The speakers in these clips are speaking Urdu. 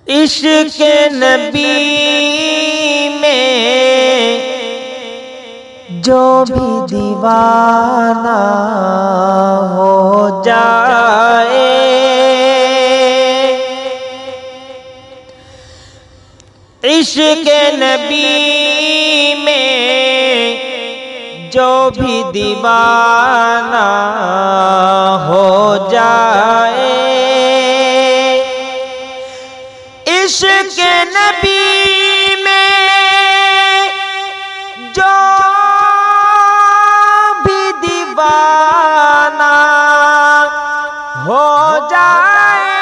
عشق نبی میں جو بھی دیوانہ ہو جائے، عشق نبی میں جو بھی دیوانہ ہو جائے، عشق نبی میں جو بھی دیوانہ ہو جائے،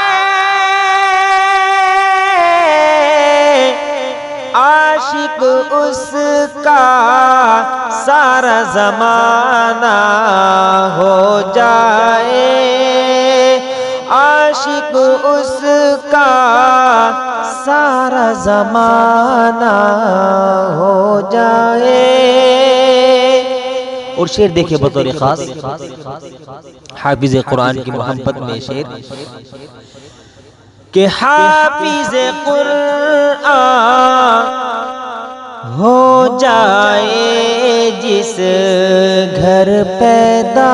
عاشق اس کا سارا زمانہ ہو جائے، عاشق اس کا سارا زمانہ ہو جائے۔ اور شعر دیکھیں بطور خاص حافظ قرآن کی محبت میں شعر کہ حافظ قرآن ہو جائے جس گھر پیدا،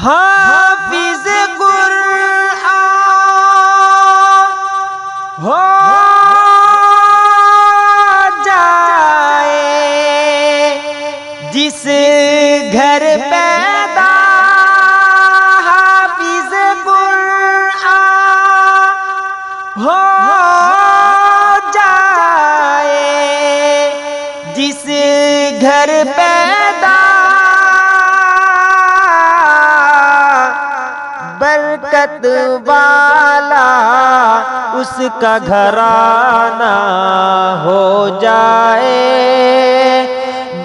حافظ قرآن ہو جائے جس گھر پیدا، حافظ قرآن ہو جائے جس گھر پیدا، برکت والا اس کا گھرانہ ہو جائے،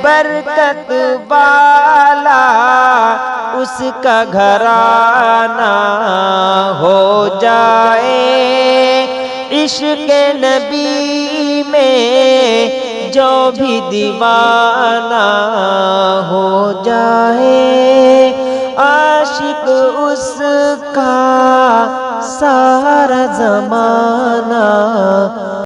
برکت والا اس کا گھرانہ ہو جائے، عشق نبی میں جو بھی دیوانہ ہو جائے، عاشق اس کا سارا زمانہ